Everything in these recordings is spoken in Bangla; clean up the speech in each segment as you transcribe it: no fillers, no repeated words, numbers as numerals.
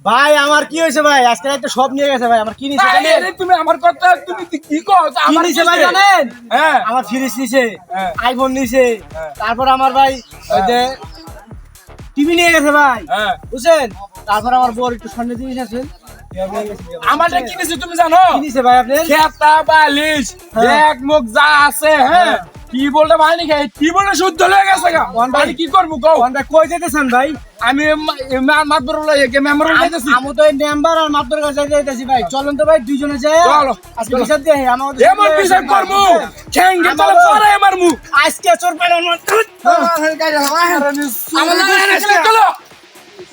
ভাই আমার কি হয়েছে ভাই আজকে একটা সব নিয়ে গেছে ভাই আমার কি নিছে তুমি আমার কথা তুমি কি কো আমার নিছে ভাই জানেন আমার ফ্রিজ নিছে আইফোন নিছে তারপর আমার ভাই ওই যে টিভি নিয়ে গেছে ভাই বুঝছেন তারপর আমার বড় একটু স্বর্ণ জিনিস আছে আমারটা কি নিছে তুমি জানো কি নিছে ভাই আপনি খেতা বালিশ ব্যাগ মুখ যা আছে হ্যাঁ কি বলতে ভাই নি কি বলে শুদ্ধ হয়ে গেছে গা আমি কি করব কও কোনটা কই যেতেছেন ভাই আমি মাতবর লাগে মেম্বার যাইতেছি আমি তো মেম্বার আর মাতবর কাছে যাইতেছি ভাই চলুন তো ভাই দুইজনে যাই চলো আজকে বিচার দিয়ে আমাদের এমন বিচার করব ঠ্যাঙ্গে তলে পরে আমার মুখ আজকে চোর পাইলো চলো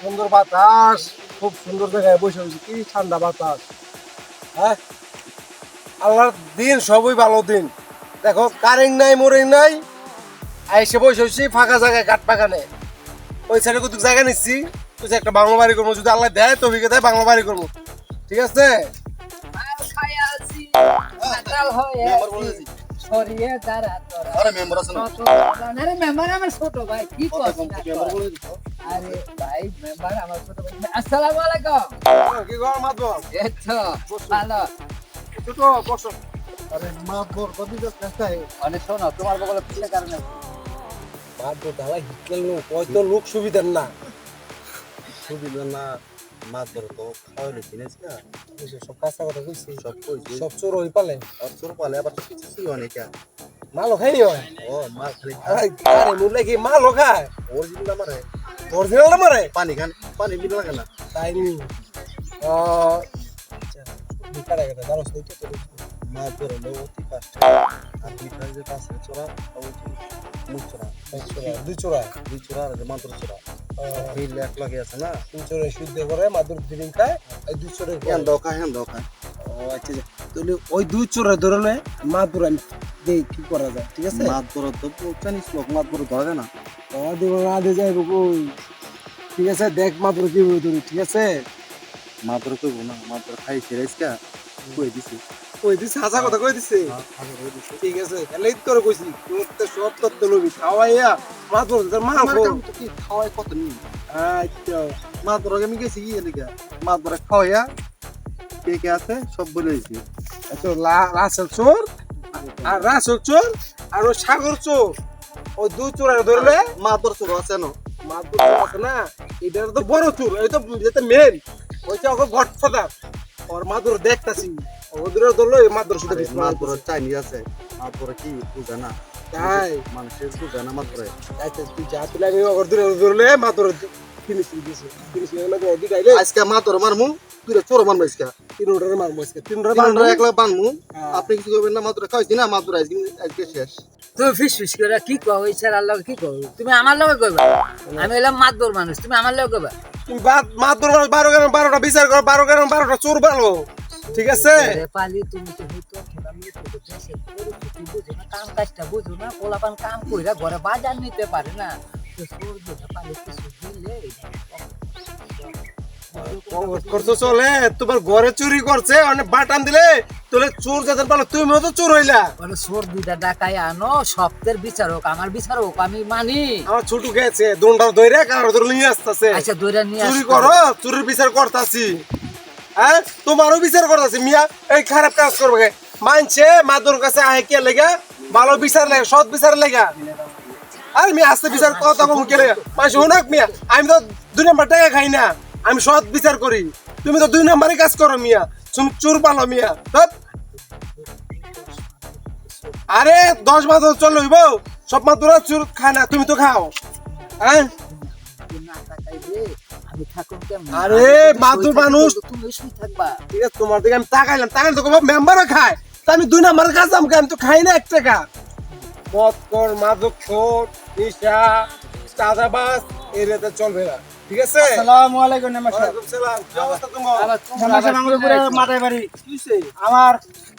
সুন্দর বাতাস খুব সুন্দর জায়গায় বসে বসে কি ঠান্ডা বাতাস হ্যাঁ আল্লাহর দিন সবই ভালো দিন দেখো কারেন্ট নাই মোরিং নাই আইসে বসে বসে ফাঁকা জায়গায় কাঠ পাকানে ওই সাইডে কত জায়গা নিচ্ছি তুই একটা বাংলা বাড়ি করবো যদি আল্লাহ দেয় তো দেয় বাংলা বাড়ি করবো ঠিক আছে আসসালামু আলাইকুম কি গো মাতবর ছোট বসো আরে মাতবর কবি তো কাছে অনেক শোনো তোমার বগলে পিছে কারণে মাতবর দালা হিটকেল নো কই তো লোক সুবিধার না সুবিধা না মাতবর তো খাওয়ালে কিনেছ না সব কাঁচা কথা কইছি সব কইছি সব চোর হই পালে আর চোর পালে আবার কিছু কি অনেক মাল খাই হয় ও মাল খালি আরে মুলে কি মাল খায় অরিজিনাল মারে পানি খান পানি বিনা লাগে না তাই নি বিকারে গেছে জানোস তো তো মাছ ধরে লো অতি ফাস্ট আর বিকারে যে পাশে চোরা ওই মুখ চোরা দুই চোরা আর মাত্র চোরা এই লাখ লাগে আছে না তিন চোরা শুদ্ধ করে মাদুর দিন খায় এই দুই চোরা হ্যাঁ দোকা ও আচ্ছা তাহলে ওই দুই চোরা ধরলে মাদুর আমি দেই কি করা যায় ঠিক আছে মাদুর তো জানিস লোক মাদুর ধরে না দিব না দে যাইব কই ঠিক আছে দেখ মাদুর কি হই ধরি ঠিক আছে মাদুর কইব না মাদুর খাই ফেরাইছকা কই দিছি হাসা কথা কই দিছি ঠিক আছে তাহলে তোর কইছি তোর তো সব তত্ত্ব লবি খাওয়াইয়া মাদুর তোর মা কি খাওয়াই কত নি আচ্ছা মাদুর আমি গেছি কি এদিকে মাদুর খাওয়াইয়া কে আছে সব বলে দিছি আচ্ছা রাসেল চোর আর রাসেল চোর আর ও সাগর চোর ওই দুই চোর ধরলে মাদুর চোর আছে না মাদুর আছে না এটা তো বড় চোর এই তো যেটা মেন ওইটা ওকে গডফাদার ওর মাদুর দেখতাছি ওদের ধরলো মাদুর শুধু মাদুর চাইনি আছে মাদুর কি বুঝে না তাই মানুষের বুঝে না মাদুর আচ্ছা তুই যা তুই লাগে ওর ধরলে মাদুর ফিনিশিং দিছে ফিনিশিং লাগে ওদি গাইলে আজকে মাদুর মারমু তুই চোর মারমু আজকে তিনটারে মারমু আজকে তিনটারে একলা বানমু আপনি কিছু করবেন না মাদুর খাইছি না মাদুর আজকে শেষ তুমি ফিস করে কি কও ইচ্ছার আল্লাহ কি কও তুমি আমার লগে কইবা আমি হলাম মাতবর মানুষ তুমি আমার লগে কইবা তুমি মাদুর 12টা বিচার করো 12টা চোর ভালো ঠিক আছে পালি তুমি তো হইতো খেলামি তো দেশে পরিস্থিতি বুঝো না কাম কাজটা বুঝো না পোলাপান কাম কইরা ঘরে বাজার নিতে পারে না তো চোর দুটা পালি কিছু দিলে করছো চলে তোমার ঘরে চুরি করছে অনেক বাটান দিলে তোলে চোর যাদের পালো তুমিও তো চোর হইলা বলে চোর দুইটা ডাকাই আনো সপ্তের বিচারক আমার বিচারক আমি মানি আমার ছোট গেছে দোনটা ধইরা কারো ধরে নিয়ে আসতেছে আচ্ছা দইরা নিয়ে চুরি করো চুরির বিচার করতাছি হ্যাঁ তোমারও বিচার করতাছি মিয়া এই খারাপ কাজ করবে মানছে মাদুর কাছে আহে কে লাগা ভালো বিচার লাগে সৎ বিচার লাগা আর মিয়া আস্তে বিচার কথা কম কে লাগা মাস শুনাক মিয়া আমি তো 2 নাম্বার টাকা খাই না আমি সৎ বিচার করি তুমি তো 2 নাম্বারে কাজ করো মিয়া তুমি চোর পালো মিয়া আরে 10 মাস চল লইব সব মাদুর চোর খায় না তুমি তো খাও হ্যাঁ আরে মাদুর মানুষ তুমি শুই থাকবা ঠিক আছে তোমার দিকে আমি তাকাইলাম তো মেম্বারও খায় তা আমি 2 নাম্বার কাজ আমি খাই না 1 টাকা মদকর মাদক খোর নিশা চাঁদাবাজ এরিয়াতে চলবে না ঠিক আছে আসসালামু আলাইকুম নমস্কার ওয়ালাইকুম সালাম কি অবস্থা তোমার নমস্কার আমাদের পুরো মাথায় বাড়ি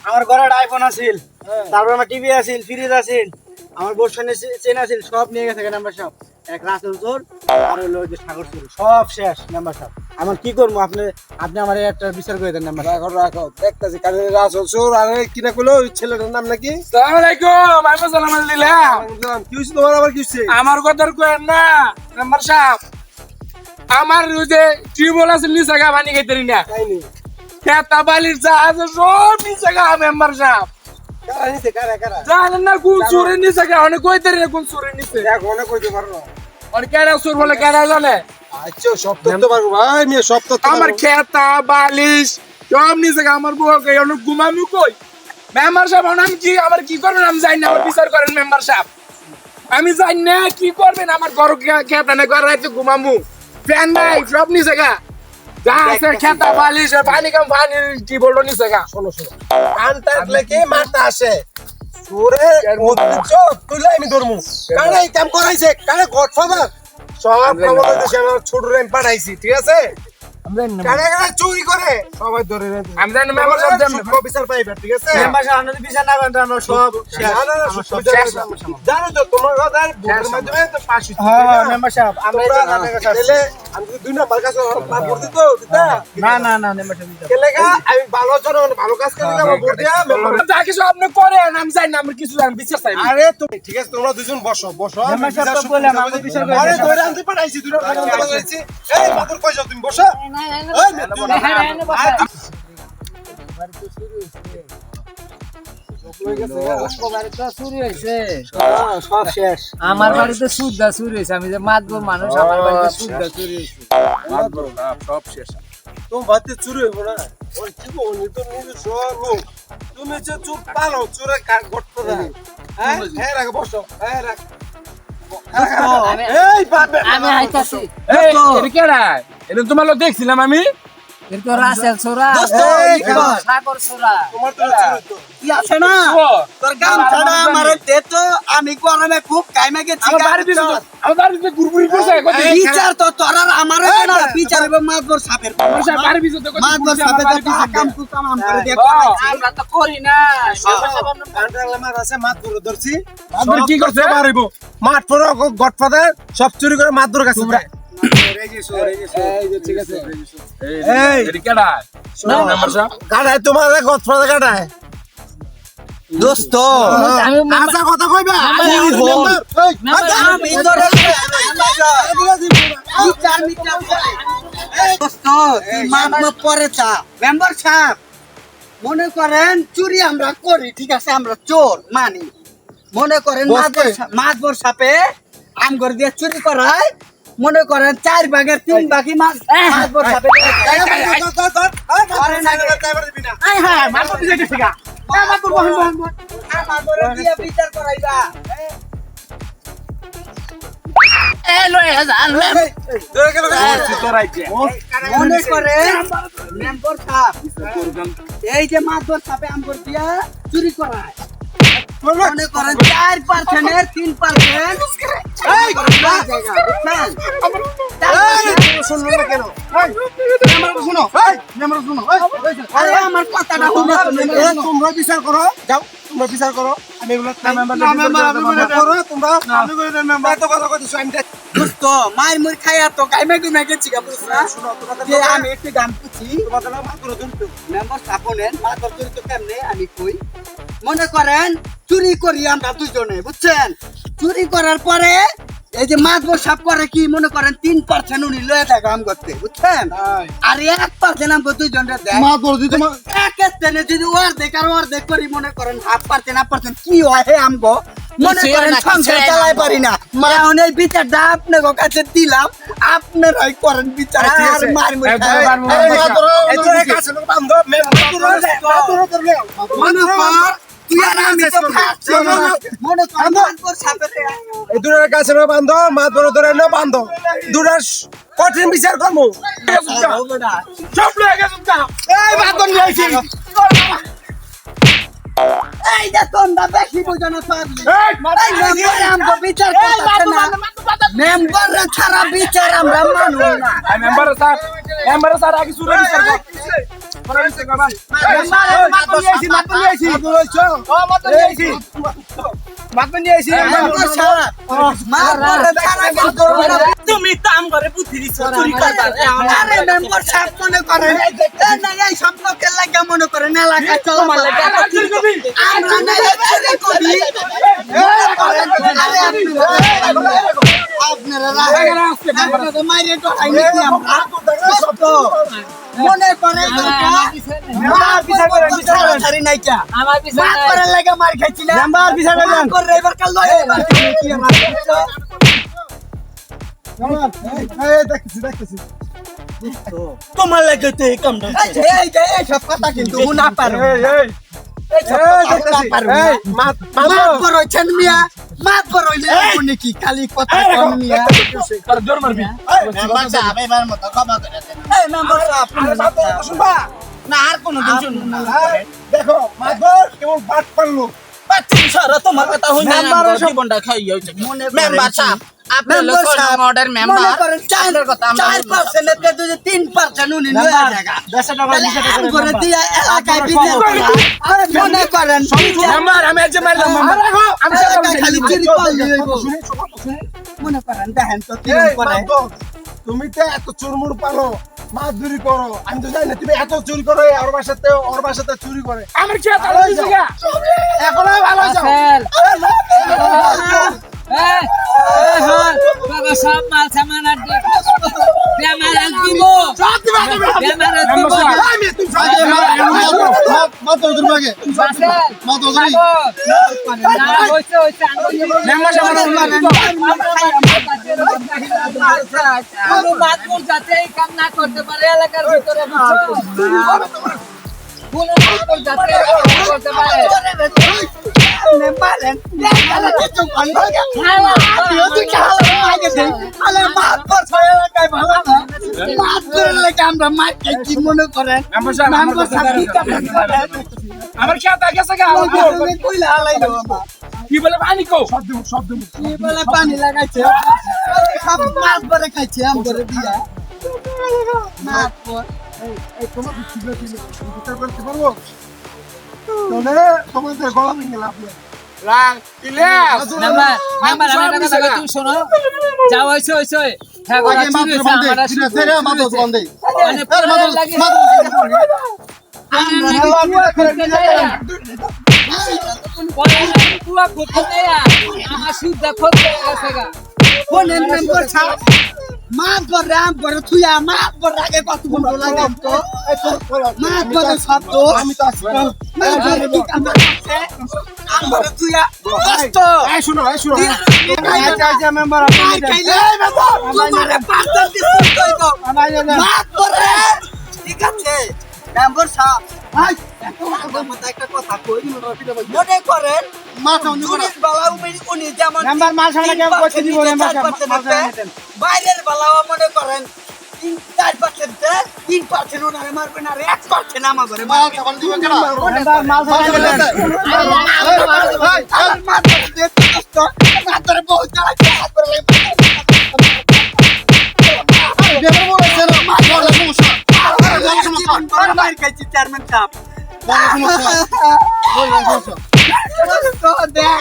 আমার ঘরে আইফোন আছিল তারপর আমার টিভি আছিল ফ্রিজ আছিল আমার বর্ষণে চেন আছিল সব নিয়ে গেছে নাম্বার সব এক রাসেল চোর আর হলো যে সাগর চোর সব শেষ নাম্বার সব আমার কি করবো আপনি আমার একটা বিচার করে দেন নাম্বার রাখো দেখতাছি কাজে রাসেল চোর আর কিনা কইলো ছেলেটার নাম নাকি আসসালামু আলাইকুম আমি সালাম আলাইকুম কি হইছে তোমার আবার কি হইছে আমার কথার কইেন না মেম্বার সাহেব আমার ওই যে টিউবওয়েল আছে নিচে গা পানি খাইতে না কাহিনী খেতা বালির যা আছে সব নিচে গা মেম্বার সাহেব কারা নিছে কারা জানেন না কোন চোরের নিচে গা অনেক কইতে রে কোন চোরের নিচে এখন না কইতে পারো না অনেক কেডা চোর বলে কেডা জানে আচ্ছা সব তথ্য পারবো ভাই মিয়া সব তথ্য আমার খেতা বালিশ সব নিচে গা আমার বউকে অনেক ঘুমামু কই মেম্বার সাহেব আমি কি আমার কি করবেন আমি জানি না আমার বিচার করেন মেম্বার সাহেব আমি জানি না কি করবেন আমার ঘর খেতা না ঘর রাইতে ঘুমামু ফ্যান নাই সব নিচে গা যা আছে খেতা বালিশ পানি কাম পানি কি বললো নিচে গা শোনো কানটা লেগে মারতে আসে সুরে ঐতিহ্য তুলে আমি ধরমু কারে এই কাম করাইছে কারে গডফাদার সব খবর দেশে আমার ছোট রেম পাঠাইছি ঠিক আছে কারে কারে চুরি করে সবাই ধরে রে আমি জানি মেম্বার সাহেব জানেন সব বিচার পাইবে ঠিক আছে মেম্বার সাহেব আপনি বিচার না করেন তো আমরা সব সব জানো তো তোমার কথা ভোটের মাধ্যমে তো পাস হইছে হ্যাঁ মেম্বার সাহেব আমরা এই জানার কাছে আসছি। তাহলে আমি তো দুই নাম্বার কাছে পাস করতে তো দিতা না মেম্বার সাহেব বিচার। কেলেগা আমি ভালো চরণ ভালো কাজ করে আমার ভোট দিয়া মেম্বার যা কিছু আপনি করেন আমি জানি না আমি কিছু জানি বিচার চাই আরে তুমি ঠিক আছে তোমরা দুজন বসো মেম্বার সাহেব তো বললাম, আমি বিচার করে আরে দিয়েছি। ধরে আনতে পাঠাইছি দুটো পাঠাইছি এই মাদুর কই যাও তুমি বসো এই সব শেষ আমার বাড়িতে সুদ্ধা চুরি হয়েছে আমি যে মাতবর মানুষ আমার বাড়িতে সুদ্ধা চুরি হয়েছে সব শেষ তুমি ভাতে চুরি হইব না ওই কি বলি তো নিজস্ব লোক তুমি যে চুপ পালো চুরে গড়তে দেয় হ্যাঁ হ্যাঁ রাখ বসো হ্যাঁ রাখ এই বাপে আমি আইতাছি এই এটা কেডা এটা তোমার লোক দেখছিলাম আমি কিন্তু রাসেল ছোরা এই কর। সাগর ছোরা তোমার তো চুরি তো কি আছে না ও, তোর গাম ছাড়া আমার দে তো আমি গরমে খুব কাইমে গেছি আমার বাড়ি দিছে আমার বাড়ি দিছে গুরগুরি করছে কত বিচার তো তোর আর আমার না বিচার হবে মাতবর সাপের বাড়ি দিছে তো মাতবর সাপের তো কাম কাম আম করে দিয়ে আমরা তো করি না কান্ডালা মার আছে মাত ধরে ধরছি আপনার কি করছে? মারিব মাঠ পরে গডফাদার সব চুরি করে মাত ধরে কাছে ঠিক আছে এই। এটা কেডা মেম্বার সাহেব কাটায় তোমার গডফাদার কাটায় দোস্ত আমি আচ্ছা কথা কইবা আমি তোর বিচার মিটার দোস্ত তুই মাতবর পরে চা মেম্বার সাহেব মনে করেন চুরি আমরা করি ঠিক আছে আমরা চোর মানি মনে করেন মাতবর সাপে আম করে দিয়ে চুরি করায় মনে করেন 4 ভাগের 3 ভাগই মাতবর সাপে আয় হ্যাঁ মাতবর দিয়ে গেছে গা মাতবর বহন আমার করে দিয়ে বিচার করাইবা মনে করেন মেম্বার সাহেব এই যে মাতবর সাপে আম করে দিয়া চুরি করায় মনে করেন 4% এর 3% আরে আমার কথাটা তোমরা বিচার করো যাও তোমরা বিচার করো আমি এগুলো করো তোমরা আমি তো কথা কইতেছো আমি দোস্ত মাই মুই খাইয়া তো গাইমে গুমে গেছি গা বুঝরা যে আমি একটু গান পুছি মেম্বার সাপনের মাতবর চুরি তো কেমনে আমি কই মনে করেন চুরি করি আমরা দুজনে বুঝছেন চুরি করার পরে এই যে মাতবর সাপ করে কি মনে করেন 3% উনি লয়ে যায় কাম করতে বুঝছেন আর 1% আমরা দুজনে দেয় একের তেনে যদি অর্ধেক করি মনে করেন 1/2% কি হয় হে আমগো মনে করেন সংসার চালাই পারি না এখন এই বিচারটা আপনার কাছে দিলাম আপনারাই করেন বিচার আর মার মুই মনে কর তুই আর আমি তো খাচ্ছি মনে কর মাতবর সাপে এই দুটার কাছে বান্ধব মাত ধরে ধরে না বান্ধব দুটার কঠিন বিচার করবো সব লয়ে গেছে যা এই বান্ধব নিয়ে আইছি এই যে তোমরা বেশি বুঝো না পারলি এই মেম্বার আমগো বিচার করতেছে না মেম্বার ছাড়া বিচার আমরা মানব না মেম্বার স্যার আগে সুরে বিচার কর সুরে বিচার কর ভাই মাতবর নিয়েছি মাত ধরেছো ও মাতবর নিয়েছি ভাত বানিয়ে আইছি তুমি তো আম ঘরে বুদ্ধি দিছো চুরি করবার আরে মেম্বার সাহেব মনে করে না এই সব লোকের লাগা মনে করে না লাগা চলো চুরি করবি আমরা না চুরি করবি আরে আপনারা আপনারা মাইরে তো আইনি আমরা মনে করে আমার বিচার করেন বিচার করেন ছাড়ি নাই কে আমার পিছনে মার করার লাগা মার খাইছি না মেম্বার বিচার করেন করে এবার কাল লয়ে কি আমার দেখতেছি তোমার লাগে তো এই কামটা এই সব কথা কিন্তু না পারো মাত করছেন মিয়া মাত করইলে আপনি কি খালি কথা কম মিয়া জোর মারবি মেম্বার সাহেব এবার মত ক্ষমা করে দেন এই মেম্বার সাহেব শুনবা না আর কোন দিন শুনবো না দেখো মাতবর কেমন বাট পারলো বাচ্চা সারা তোমার কথা হই না আমার জীবনটা খাইয়া হইছে মেম্বার সাহেব আপনি লোক অর্ডার মেম্বার মনে করেন 4% এর যদি 3% উনি লয়ে জায়গা 10 টাকা তাহলে আম করে দিয়া এলাকায় বিক্রি করে আরে মনে করেন মেম্বার আমি আজ মারলাম আমি খালি চুরি করলি হইব মনে করেন দেখেন তো কি করে তুমি তো এত চুরমুর পারো মাছ চুরি করো আমি তো জানি না তুমি এত চুরি করো ওর বাসাতে চুরি করে আমার কি তালা দিছি গা এখন ভালো যাও বাবা সব মাল সামান আর বেমার আর দিব বেমার আর দিব আমি তুমি মাছ ধরুন আগে মাছ ধরুন না হইছে হইছে মেম্বার কোনো মাতবর যাতে এই কাম না করতে পারে এলাকার ভিতরে কোনো মাতবর যাতে করতে পারে নেপালেন দেখালে কিছু ভালো লাগে আমিও তো খাওয়া লাগে দেই আলে মাছ পড়ছ এলাকায় ভালো না মাছ করে লাগে আমরা মাছ কি মনে করেন মেম্বার সাহেব কি করেন আমার কি তা গেছে গা কইলা আলাইলো কি বলে পানি কো শব্দ কি বলে পানি লাগাইছে সব মাছ ভরে খাইছে আম করে দিয়া মাছ পর এই তোমার বিচার করতে পারবো তোমাদের গলা ভেঙে গেল আপনি রাং ইলিয়াস নাম্বার নাম্বার আমার কথা তুমি শোনো যাও হইছে হইছে হ্যাঁ আগে মাত্র বন্ধে দিনা সেরে মাত্র বন্ধে মানে পুরো লাগে পুরো করতে দেয়া আমার সুদ দেখো গেছে গা কোনের মেম্বার সাহেব মাছ ভরে আম করে থুয়া মাছ ভরে আগে কত বন্ধ লাগাম তো মাছ ভরে সব তো আমি তো আছি মাছ ভরে কি কাম করছে আম ভরে থুয়া কষ্ট এই শুনো আচ্ছা মেম্বার মার খাইলে তোমারে পাঁচটা দিন কইব মাছ ভরে ঠিক আছে মেম্বার সাহেব ভাই একটা কথা কই মনে করেন মাথা উনি পুলিশ বালাও উনি যেমন মেম্বার মাল সামনে কেউ কইতে দিব মেম্বার বাইরের বালাও মনে করেন 3% ওনারে মারবে না 1% আমার ঘরে মাল কেমন দিবেন কেন মেম্বার মাল সামনে মাত্রে বহুত চালাচ্ছে হাত করে বের বলেছে না বড় সমস্যা জীবন বড় মার খাইছি চেয়ারম্যান সাহেব বড় সমস্যা দেখ